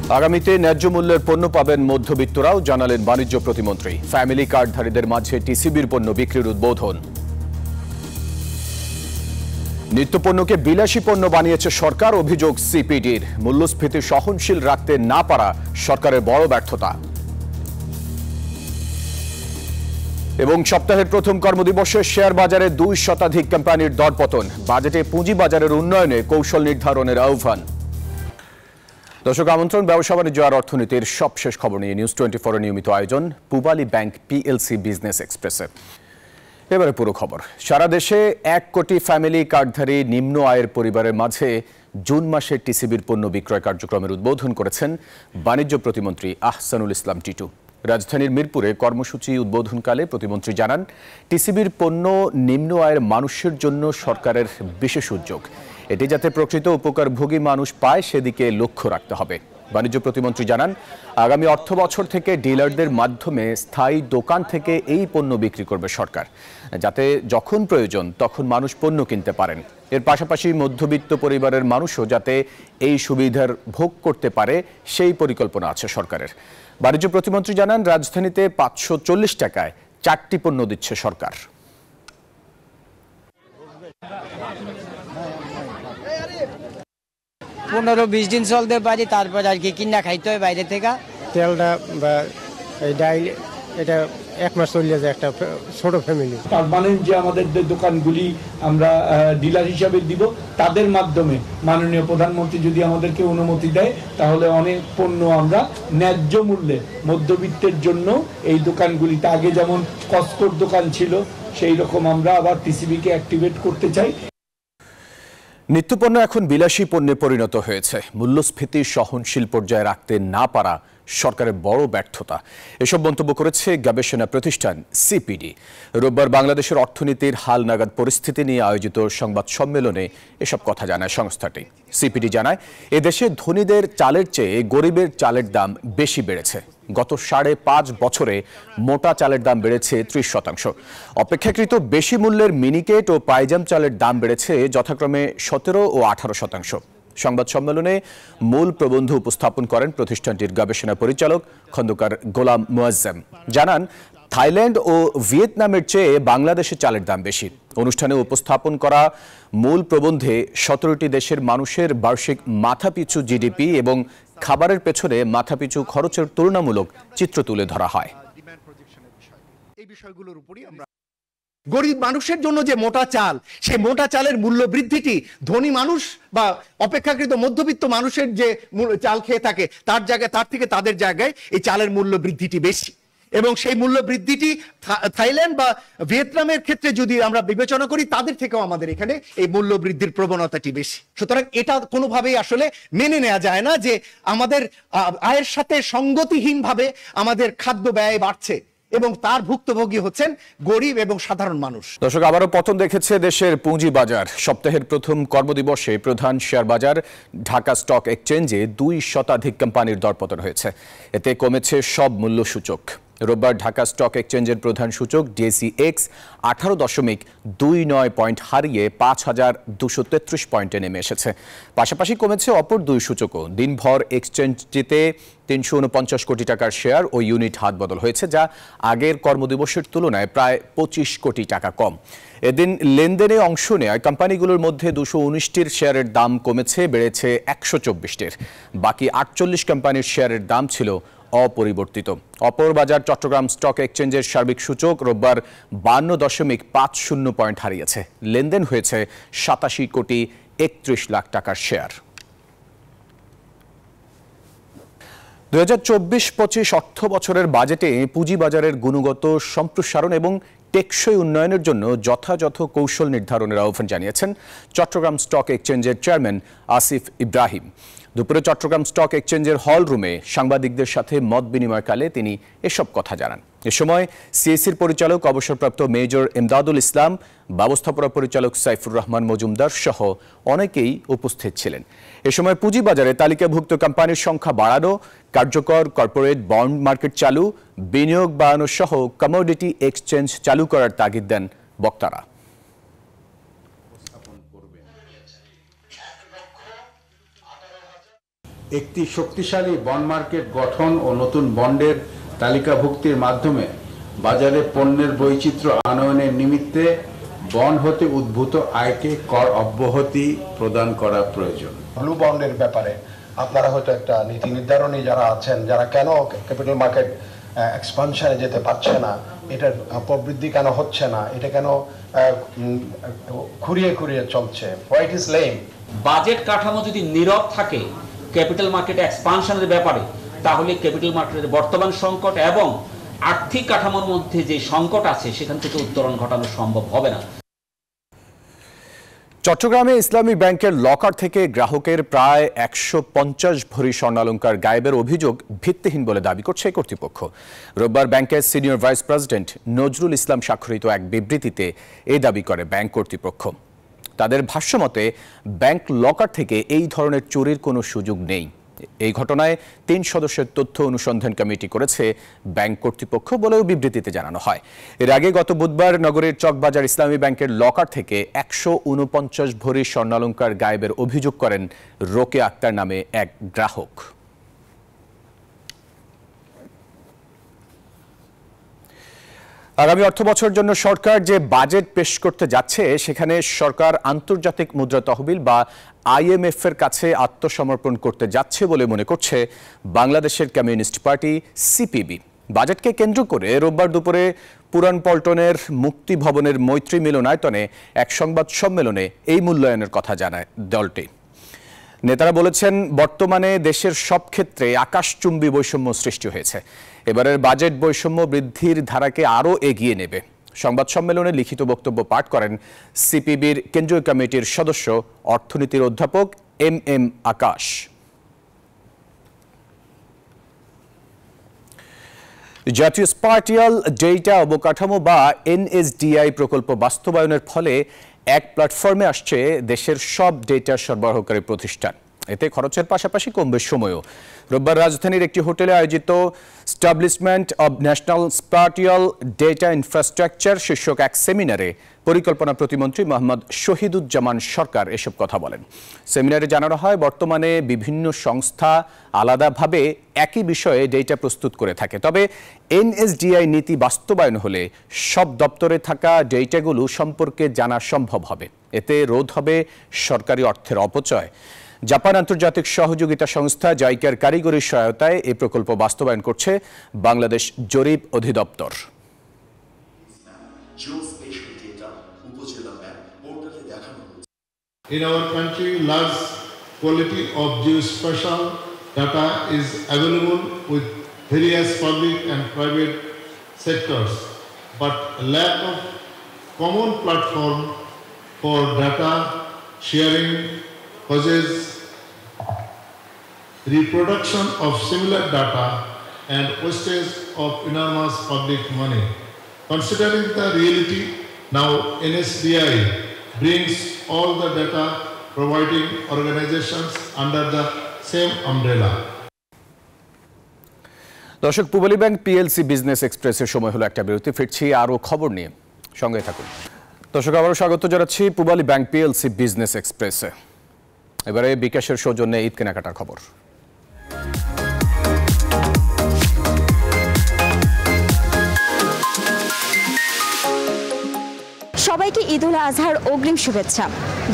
আগামীতে ন্যায্য মূল্যের পণ্য পাবেন মধ্যবিত্তরাও, জানালেন বাণিজ্য প্রতিমন্ত্রী। ফ্যামিলি কার্ডধারীদের মাঝে টিসিবির পণ্য বিক্রির উদ্বোধন। নিত্যপণ্যকে বিলাসী পণ্য বানিয়েছে সরকার, অভিযোগ সিপিডির। মূল্যস্ফীতি সহনশীল রাখতে না পারা সরকারের বড় ব্যর্থতা। এবং সপ্তাহের প্রথম কর্মদিবসে শেয়ার বাজারে 2% কোম্পানির দরপতন। বাজেটে পুঁজিবাজারের উন্নয়নে কৌশল নির্ধারণের আহ্বান। দর্শক আমন্ত্রণ, ব্যবসা বাণিজ্য আর অর্থনীতির সবশেষ খবর নিয়ে নিউজ 24 নিয়মিত আয়োজন পূবালী ব্যাংক পিএলসি বিজনেস এক্সপ্রেসে। এবারে পুরো খবর। সারা দেশে 1 কোটি ফ্যামিলি কার্ডধারী নিম্ন আয়ের পরিবারের মাঝে জুন মাসে টিসিবির পণ্য বিক্রয় কার্যক্রমের উদ্বোধন করেছেন বাণিজ্য প্রতিমন্ত্রী আহসানুল ইসলাম টিটু। রাজধানীর মিরপুরে কর্মসূচি উদ্বোধনকালে প্রতিমন্ত্রী জানান, টিসিবির পণ্য নিম্ন আয়ের মানুষের জন্য সরকারের বিশেষ উদ্যোগ। এটি যাতে প্রকৃত উপকারভোগী মানুষ পায় সেদিকে লক্ষ্য রাখতে হবে। বাণিজ্য প্রতিমন্ত্রী জানান, আগামী অর্থ বছর থেকে ডিলারদের মাধ্যমে স্থায়ী দোকান থেকে এই পণ্য বিক্রি করবে সরকার, যাতে যখন প্রয়োজন তখন মানুষ পণ্য কিনতে পারেন। এর পাশাপাশি মধ্যবিত্ত পরিবারের মানুষও যাতে এই সুবিধার ভোগ করতে পারে সেই পরিকল্পনা আছে সরকারের। বাণিজ্য প্রতিমন্ত্রী জানান, রাজধানীতে 540 টাকায় 4টি পণ্য দিচ্ছে সরকার। 15-20 দিন চলতে পারি, তারপর আর কি কিনা খাইতে হয় বাইরে থেকে। তেলটা বা এই ডাইল এটা 1 মাস চলে যায় একটা ছোট ফ্যামিলি। পার্মানেন্ট যে আমাদের দোকানগুলি আমরা ডিলার হিসাবে দিব, তাদের মাধ্যমে মাননীয় প্রধানমন্ত্রী যদি আমাদেরকে অনুমতি দেয়, তাহলে অনেক পণ্য আমরা ন্যায্য মূল্যে মধ্যবিত্তের জন্য এই দোকানগুলিতে, আগে যেমন কস্কোর দোকান ছিল সেই রকম আমরা আবার টিসিবিকে অ্যাক্টিভেট করতে চাই। নিত্যপণ্য এখন বিলাসী পণ্যে পরিণত হয়েছে। মূল্যস্ফীতি সহনশীল পর্যায়ে রাখতে না পারা সরকারের বড় ব্যর্থতা, এসব মন্তব্য করেছে গবেষণা প্রতিষ্ঠান সিপিডি। রোববার বাংলাদেশের অর্থনীতির হালনাগাদ পরিস্থিতি নিয়ে আয়োজিত সংবাদ সম্মেলনে এসব কথা জানায় সংস্থাটি। সিপিডি জানায়, এদেশে ধনীদের চালের চেয়ে গরিবের চালের দাম বেশি বেড়েছে। গত 5.5 বছরে মোটা চালের দাম বেড়েছে 30%। অপেক্ষাকৃত বেশি মূল্যের মিনিকেট ও পাইজাম চালের দাম বেড়েছে যথাক্রমে 17 ও 18%। সংবাদ সম্মেলনে মূল প্রবন্ধ উপস্থাপন করেন প্রতিষ্ঠানটির গবেষণা পরিচালক খন্দকার গোলাম মুয়াজ্জেম। জানান, থাইল্যান্ড ও ভিয়েতনামের চেয়ে বাংলাদেশে চালের দাম বেশি। অনুষ্ঠানে উপস্থাপন করা মূল প্রবন্ধে 17টি দেশের মানুষের বার্ষিক মাথাপিছু জিডিপি এবং খাবারের পেছনে মাথাপিছু খরচের তুলনামূলক চিত্র তুলে ধরা হয়। এই বিষয়গুলোর উপরই আমরা গরিব মানুষের জন্য যে মোটা চাল, সেই মোটা চালের মূল্য বৃদ্ধিটি ধনী মানুষ বা অপেক্ষাকৃত মধ্যবিত্ত মানুষের যে চাল খেয়ে থাকে তার থেকে তাদের জায়গায় এই চালের মূল্য বৃদ্ধিটি বেশি। এবং সেই মূল্য বৃদ্ধিটি থাইল্যান্ড বা ভিয়েতনামের ক্ষেত্রে যদি আমরা বিবেচনা করি, তাদের থেকেও আমাদের এখানে এই মূল্য বৃদ্ধির প্রবণতাটি বেশি। সুতরাং এটা কোনোভাবেই আসলে মেনে নেওয়া যায় না যে আমাদের আয়ের সাথে সঙ্গতিহীনভাবে আমাদের খাদ্য ব্যয় বাড়ছে এবং তার ভুক্তভোগী হচ্ছেন গরিব এবং সাধারণ মানুষ। দর্শক, আবারও পতন দেখেছে দেশের পুঁজি বাজার। সপ্তাহের প্রথম কর্মদিবসে প্রধান শেয়ার বাজার ঢাকা স্টক এক্সচেঞ্জে 2% কোম্পানির দরপতন হয়েছে। এতে কমেছে সব মূল্য সূচক। রোববার ঢাকা স্টক এক্সচেঞ্জের প্রধান সূচক ডিএসইএক্স 18.29 পয়েন্ট হারিয়ে 5,233 পয়েন্টে নেমে এসেছে। পাশাপাশি কমেছে অপর 2 সূচকও। দিনভর এক্সচেঞ্জটিতে 349 কোটি টাকার শেয়ার ও ইউনিট হাতবদল হয়েছে, যা আগের কর্মদিবসের তুলনায় প্রায় 25 কোটি টাকা কম। এদিন লেনদেনে অংশ নেওয়া কোম্পানিগুলোর মধ্যে 219টির শেয়ারের দাম কমেছে, বেড়েছে 124টির। বাকি 48 কোম্পানির শেয়ারের দাম ছিল অপরিবর্তিত। অপর বাজার চট্টগ্রাম স্টক এক্সচেঞ্জের সার্বিক সূচক রোববার 52.50 পয়েন্ট হারিয়েছে। লেনদেন হয়েছে 87 কোটি 31 লাখ টাকার শেয়ার। 2024-25 অর্থ বছরের বাজেটে পুঁজিবাজারের গুণগত সম্প্রসারণ এবং টেকসই উন্নয়নের জন্য যথাযথ কৌশল নির্ধারণের আহ্বান জানিয়েছেন চট্টগ্রাম স্টক এক্সচেঞ্জের চেয়ারম্যান আসিফ ইব্রাহিম। দুপুরে চট্টগ্রাম স্টক এক্সচেঞ্জের হল রুমে সাংবাদিকদের সাথে মত বিনিময়কালে তিনি এসব কথা জানান। এ সময় সিএসির পরিচালক অবসরপ্রাপ্ত মেজর এমদাদুল ইসলাম, ব্যবস্থাপনা পরিচালক সাইফুর রহমান মজুমদার সহ অনেকেই উপস্থিত ছিলেন। এ সময় পুঁজিবাজারে তালিকাভুক্ত কোম্পানির সংখ্যা বাড়ানো, কার্যকর কর্পোরেট বন্ড মার্কেট চালু, বিনিয়োগ বাড়ানো সহ কমোডিটি এক্সচেঞ্জ চালু করার তাগিদ দেন বক্তারা। একটি শক্তিশালী বন্ড মার্কেট গঠন ও নতুন বন্ডের তালিকাভুক্তির মাধ্যমে বাজারে পণ্যের বৈচিত্র্য আনয়নের নিমিত্তে বন্ড হতে উদ্ভূত আয়কে কর অব্যাহতি প্রদান করা প্রয়োজন। ব্লু বন্ডের ব্যাপারে আপনারা হয়তো একটা নীতি নির্ধারণী যারা আছেন, যারা কেন ক্যাপিটাল মার্কেট এক্সপানশনে যেতে পারছে না, এটার প্রবৃদ্ধি কেন হচ্ছে না, এটা কেন খুঁড়িয়ে খুঁড়িয়ে চলছে, হোয়াইট ইজ লেম। বাজেট কাঠামো যদি নীরব থাকে ক্যাপিটাল মার্কেট এক্সপানশনের ব্যাপারে, তাহলে ক্যাপিটাল মার্কেটের বর্তমান সংকট এবং আর্থিক কাঠামোর মধ্যে যে সংকট আছে সেখান থেকে উত্তরণ ঘটানো সম্ভব হবে না। চট্টগ্রামে ইসলামী ব্যাংকের লকার থেকে গ্রাহকের প্রায় 150 ভরি স্বর্ণালংকার গায়েবের অভিযোগ ভিত্তিহীন বলে দাবি করছে কর্তৃপক্ষ। রোববার ব্যাংকের senior vice president Nazrul Islam স্বাক্ষরিত এক বিবৃতিতে এই দাবি করে ব্যাংক কর্তৃপক্ষ। তাদের ভাষ্যমতে ব্যাংক লকার থেকে এই ধরনের চুরির কোনো সুযোগ নেই। এই ঘটনায় 3 সদস্যের তথ্য অনুসন্ধান কমিটি করেছে ব্যাংক কর্তৃপক্ষ বলেও বিবৃতিতে জানানো হয়। এর আগে গত বুধবার নগরের চকবাজার ইসলামী ব্যাংকের লকার থেকে 149 ভরি স্বর্ণালংকার গায়েবের অভিযোগ করেন রোকে আক্তার নামে এক গ্রাহক। আগামী অর্থবছরের জন্য সরকার যে বাজেট পেশ করতে যাচ্ছে সেখানে সরকার আন্তর্জাতিক মুদ্রা তহবিল বা IMF এর কাছে আত্মসমর্পণ করতে যাচ্ছে বলে মনে করছে বাংলাদেশের কমিউনিস্ট পার্টি CPB। বাজেটকে কেন্দ্র করে রোববার দুপুরে পুরান পল্টনের মুক্তি ভবনের মৈত্রী মিলনায়তনে এক সংবাদ সম্মেলনে এই মূল্যায়নের কথা জানায় দলটি। নেতারা বলেছেন, বর্তমানে দেশের সব ক্ষেত্রে আকাশচুম্বী বৈষম্য সৃষ্টি হয়েছে। এবারের বাজেট বৈষম্য বৃদ্ধির ধারাকে আরও এগিয়ে নেবে। সংবাদ সম্মেলনে লিখিত বক্তব্য পাঠ করেন CPBর কেন্দ্রীয় কমিটির সদস্য অর্থনীতির অধ্যাপক MM আকাশ। জাতীয় স্পাটিয়াল ডেটা অবকাঠামো বা NSDI প্রকল্প বাস্তবায়নের ফলে এক প্ল্যাটফর্মে আসছে দেশের সব ডেটা সরবরাহকারী প্রতিষ্ঠান। এতে খরচের পাশাপাশি কমবে সময়ও। রোববার রাজধানীর একটি হোটেলে আয়োজিত establishment of national spatial data infrastructure শীর্ষক এক সেমিনারে পরিকল্পনা প্রতিমন্ত্রী মোহাম্মদ শহীদুজ্জামান সরকার এসব কথা বলেন। সেমিনারে জানানো হয়, বর্তমানে বিভিন্ন সংস্থা আলাদাভাবে একই বিষয়ে ডেটা প্রস্তুত করে থাকে। তবে NSDI নীতি বাস্তবায়ন হলে সব দপ্তরে থাকা ডেটাগুলো সম্পর্কে জানা সম্ভব হবে। এতে রোধ হবে সরকারি অর্থের অপচয়। জাপান আন্তর্জাতিক সহযোগিতা সংস্থা জাইকার কারিগরি সহায়তায় এই প্রকল্প বাস্তবায়ন করছে বাংলাদেশ জরিপ অধিদপ্তর। In our country, large quality of geospatial data is available with various public and private sectors, but lack of common platform for data sharing causes reproduction of similar data and wastage of enormous public money. Considering the reality, now NSDI brings all the data providing organizations under the same umbrella. দর্শক, Pubali bank PLC business এক্সপ্রেসের সময় হলো একটা বিরতি। ফিরছি আরও খবর নিয়ে, সঙ্গে থাকুন। দর্শক, আবারও স্বাগত জানাচ্ছি পূবালী ব্যাংক PLC বিজনেস এক্সপ্রেসে। এবারে বিকাশের সৌজন্যে ঈদ কেনাকাটার খবর। সবাইকে ঈদুল আজহার অগ্রিম শুভেচ্ছা।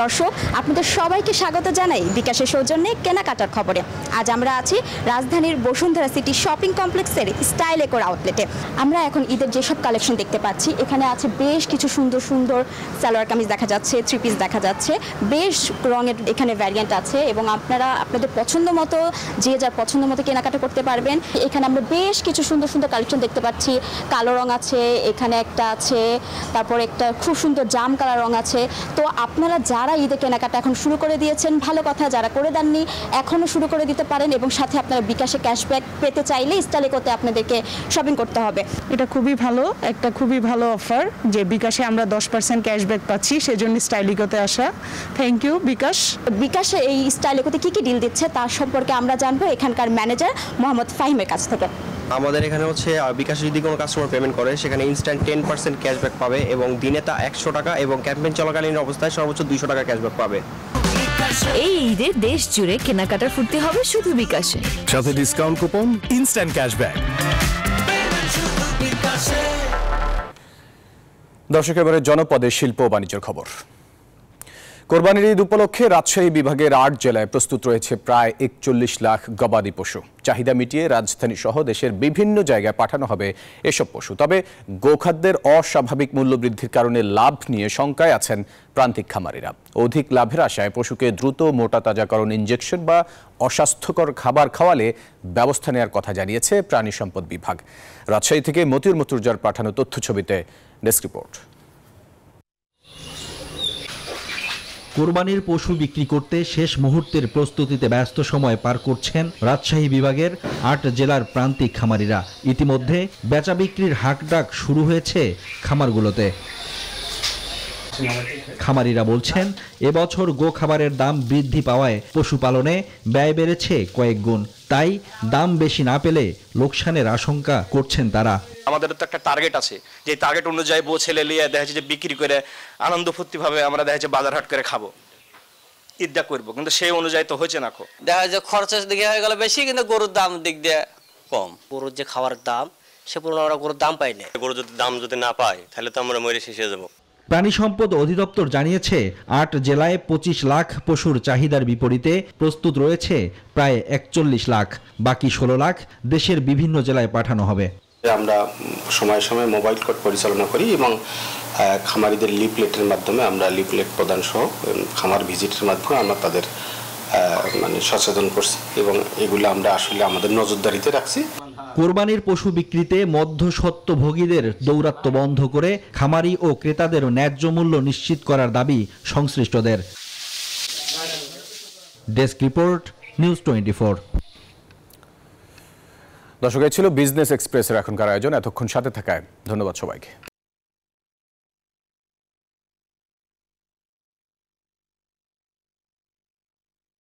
দর্শক, আপনাদের সবাইকে স্বাগত জানাই বিকাশের সৌজন্যে কেনাকাটার খবরে। আজ আমরা আছি রাজধানীর বসুন্ধরা সিটি শপিং কমপ্লেক্সের স্টাইল একর আউটলেটে। আমরা এখন ঈদের যেসব কালেকশন দেখতে পাচ্ছি, এখানে আছে বেশ কিছু সুন্দর সুন্দর সালোয়ার কামিজ দেখা যাচ্ছে, 3 পিস দেখা যাচ্ছে, বেশ রঙের এখানে ভ্যারিয়েন্ট আছে এবং আপনারা আপনাদের পছন্দ মতো যে যার পছন্দ মতো কেনাকাটা করতে পারবেন। এখানে আমরা বেশ কিছু সুন্দর সুন্দর কালেকশন দেখতে পাচ্ছি। কালো রং আছে, এখানে একটা আছে, তারপর একটা খুব সুন্দর জাম কালার রং আছে। তো আপনারা যারা ঈদে কেনাকাটা এখন শুরু করে দিয়েছেন ভালো কথা, যারা করে দেননি এখনও শুরু করে দিতে পারেন এবং সাথে আপনারা বিকাশে ক্যাশব্যাক পেতে চাইলে স্টাইল একোতে আপনাদেরকে শপিং করতে হবে। এটা খুবই ভালো, একটা খুবই ভালো অফার যে বিকাশে আমরা 10% ক্যাশব্যাক পাচ্ছি, সেজন্য স্টাইল একোতে আসা। থ্যাংক ইউ বিকাশ। বিকাশে এই স্টাইল একোতে কী কী ডিল দিচ্ছে তার সম্পর্কে আমরা জানবো এখানকার ম্যানেজার মোহাম্মদ ফাহিমের কাছ থেকে। আমাদের এখানে হচ্ছে বিকাশে যদি কোনো কাস্টমার পেমেন্ট করে সেখানে ইনস্ট্যান্ট 10% ক্যাশব্যাক পাবে এবং দিনে তা 100 টাকা এবং ক্যাম্পেইন চলাকালীন অবস্থায় সর্বোচ্চ 200 টাকা ক্যাশব্যাক পাবে। এই ঈদে দেশ জুড়ে কেনাকাটার ফুর্তি হবে শুধু বিকাশে, সাথে ডিসকাউন্ট কুপন, ইনস্ট্যান্ট ক্যাশব্যাক। দর্শক, এবারে জনপদে শিল্প ও বাণিজ্যের খবর। কোরবানির ঈদ উপলক্ষে রাজশাহী বিভাগের 8 জেলায় প্রস্তুত রয়েছে প্রায় 41 লাখ গবাদি পশু। চাহিদা মিটিয়ে রাজধানী সহ দেশের বিভিন্ন জায়গায় পাঠানো হবে এসব পশু। তবে গোখাদ্যের অস্বাভাবিক মূল্য বৃদ্ধির কারণে লাভ নিয়ে শঙ্কায় আছেন প্রান্তিক খামারিরা। অধিক লাভের আশায় পশুকে দ্রুত মোটা তাজাকরণ ইনজেকশন বা অস্বাস্থ্যকর খাবার খাওয়ালে ব্যবস্থা নেওয়ার কথা জানিয়েছে প্রাণী সম্পদ বিভাগ। রাজশাহী থেকে মতিউর মতুরজার পাঠানো তথ্য ছবিতে ডেস্ক রিপোর্ট। কোরবানির পশু বিক্রি করতে শেষ মুহূর্তের প্রস্তুতিতে ব্যস্ত সময় পার করছেন রাজশাহী বিভাগের 8 জেলার প্রান্তিক খামারিরা। ইতিমধ্যে বেচা বিক্রির হাঁকডাক শুরু হয়েছে খামারগুলোতে। খামারিরা বলছেন, এবছর গো খাবারের দাম বৃদ্ধি পাওয়ায় পশুপালনে ব্যয় বেড়েছে কয়েক গুণ। তাই দাম বেশি না পেলে লোকসানের আশঙ্কা করছেন তারা। আমাদের তো একটা টার্গেট আছে, যে টার্গেট অনুযায়ী বউ ছেলে লিয়ে দেখা যাচ্ছে যে বিক্রি করে আনন্দ ফুর্তি ভাবে আমরা দেখা যাচ্ছে বাজার হাট করে খাবো, ঈদটা করবো, কিন্তু সেই অনুযায়ী তো হয়েছে না। দেখা যায় খরচের দিকে হয়ে গেল বেশি, কিন্তু গরুর দাম দিক দিয়ে কম। গরুর যে খাওয়ার দাম, সে পরিমাণ আমরা গরুর দাম পাই না। গরু যদি দাম যদি না পাই তাহলে তো আমরা মরে শেষ হয়ে যাবো। প্রাণী সম্পদ অধিদপ্তর জানিয়েছে 8 জেলায় 25 লাখ পশুর চাহিদার বিপরীতে প্রস্তুত রয়েছে প্রায় 41 লাখ। বাকি 16 লাখ দেশের বিভিন্ন জেলায় পাঠানো হবে। আমরা সময় সময় মোবাইল কোর্ট পরিচালনা করি এবং খামারিদের লিফলেটের মাধ্যমে আমরা লিফলেট প্রদান সহ খামার ভিজিটের মাধ্যমে আমরা তাদের সচেতন করছি এবং এগুলো আমরা আসলে আমাদের নজরদারিতে রাখছি। কোরবানির পশু বিক্রিতে মধ্যস্বত্বভোগীদের দৌরাত্ম্য বন্ধ করে খামারি ও ক্রেতাদেরও ন্যায্য মূল্য নিশ্চিত করার দাবি সংশ্লিষ্টদের। Desk report, news 24। দর্শক, এই ছিল বিজনেস এক্সপ্রেসের এখনকার আয়োজন। এতক্ষণ সাথে থাকায় ধন্যবাদ সবাইকে।